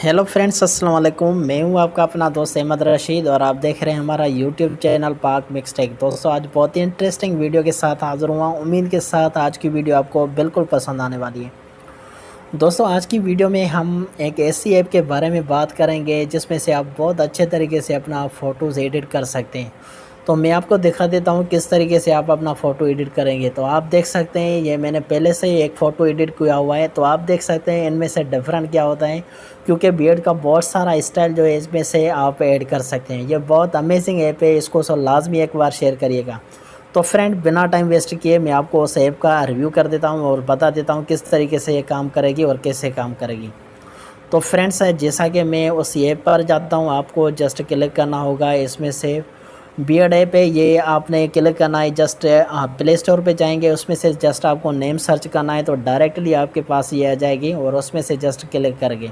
Hello friends, अस्सलाम वालेकुम। मैं हूं आपका अपना दोस्त अहमद रशीद और आप देख रहे हैं हमारा यूट्यूब चैनल पाक मिक्सटेक। दोस्तों, आज बहुत ही इंटरेस्टिंग वीडियो के साथ हाज़िर हुआ। उम्मीद के साथ आज की वीडियो आपको बिल्कुल पसंद आने वाली है। दोस्तों, आज की वीडियो में हम एक ऐसी ऐप के बारे में बात करेंगे जिसमें से आप बहुत अच्छे तरीके से अपना फ़ोटोज़ एडिट कर सकते हैं। तो मैं आपको दिखा देता हूँ किस तरीके से आप अपना फ़ोटो एडिट करेंगे। तो आप देख सकते हैं, ये मैंने पहले से ही एक फ़ोटो एडिट किया हुआ है। तो आप देख सकते हैं इनमें से डिफरेंट क्या होता है, क्योंकि बियर्ड का बहुत सारा स्टाइल जो है इसमें से आप ऐड कर सकते हैं। ये बहुत अमेजिंग ऐप है, इसको सो लाजमी एक बार शेयर करिएगा। तो फ्रेंड, बिना टाइम वेस्ट किए मैं आपको उस ऐप का रिव्यू कर देता हूँ और बता देता हूँ किस तरीके से ये काम करेगी और कैसे काम करेगी। तो फ्रेंड्स, जैसा कि मैं उस ऐप पर जाता हूँ, आपको जस्ट क्लिक करना होगा। इसमें से बियर्ड ऐप है, ये आपने क्लिक करना है। जस्ट प्ले स्टोर पे जाएंगे, उसमें से जस्ट आपको नेम सर्च करना है तो डायरेक्टली आपके पास ये आ जाएगी और उसमें से जस्ट क्लिक करेंगे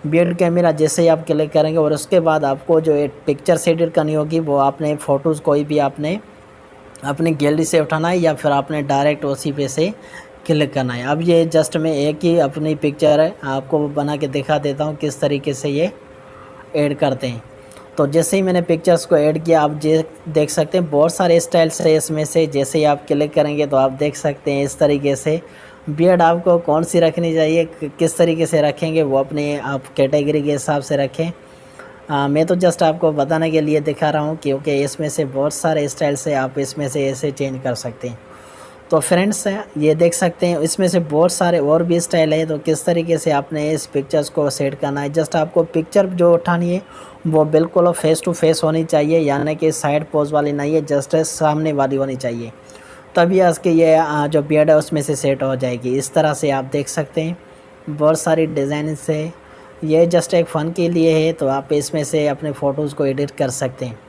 बियर्ड कैमरा। जैसे ही आप क्लिक करेंगे और उसके बाद आपको जो एक पिक्चर एडिट करनी होगी, वो आपने फ़ोटोज़ कोई भी आपने अपनी गैलरी से उठाना है या फिर आपने डायरेक्ट उसी पे से क्लिक करना है। अब ये जस्ट मैं एक ही अपनी पिक्चर है आपको बना के दिखा देता हूँ किस तरीके से ये ऐड करते हैं। तो जैसे ही मैंने पिक्चर्स को ऐड किया, आप देख सकते हैं बहुत सारे स्टाइल्स है इसमें से। जैसे ही आप क्लिक करेंगे तो आप देख सकते हैं इस तरीके से बियर्ड आपको कौन सी रखनी चाहिए, किस तरीके से रखेंगे वो अपने आप कैटेगरी के हिसाब से रखें। मैं तो जस्ट आपको बताने के लिए दिखा रहा हूँ, क्योंकि इसमें से बहुत सारे स्टाइल से आप इसमें से ऐसे चेंज कर सकते हैं। तो फ्रेंड्स, ये देख सकते हैं इसमें से बहुत सारे और भी स्टाइल है। तो किस तरीके से आपने इस पिक्चर्स को सेट करना है, जस्ट आपको पिक्चर जो उठानी है वो बिल्कुल फेस टू फेस होनी चाहिए, यानी कि साइड पोज वाली नहीं है, जस्ट सामने वाली होनी चाहिए। तभी इसके ये जो बियर्ड है उसमें से सेट हो जाएगी। इस तरह से आप देख सकते हैं बहुत सारी डिज़ाइन से। ये जस्ट एक फ़न के लिए है, तो आप इसमें से अपने फ़ोटोज़ को एडिट कर सकते हैं।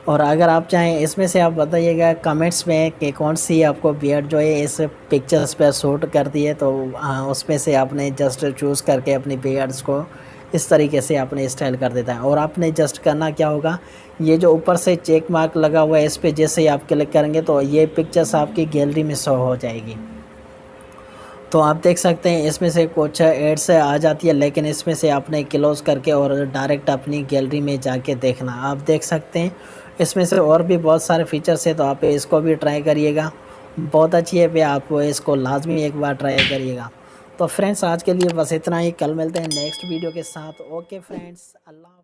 और अगर आप चाहें इसमें से आप बताइएगा कमेंट्स में कि कौन सी आपको बियर्ड जो है इस पिक्चर्स पर सूट करती है। तो उसमें से आपने जस्ट चूज़ करके अपनी बियर्ड्स को इस तरीके से आपने स्टाइल कर देता है। और आपने जस्ट करना क्या होगा, ये जो ऊपर से चेक मार्क लगा हुआ है इस पर जैसे ही आप क्लिक करेंगे तो ये पिक्चर्स आपकी गैलरी में शो हो जाएगी। तो आप देख सकते हैं इसमें से कुछ एड्स आ जाती है, लेकिन इसमें से आपने क्लोज़ करके और डायरेक्ट अपनी गैलरी में जाके देखना। आप देख सकते हैं इसमें से और भी बहुत सारे फीचर्स है, तो आप इसको भी ट्राई करिएगा। बहुत अच्छी है, पे आप इसको लाजमी एक बार ट्राई करिएगा। तो फ्रेंड्स, आज के लिए बस इतना ही। कल मिलते हैं नेक्स्ट वीडियो के साथ। ओके फ्रेंड्स, अल्लाह।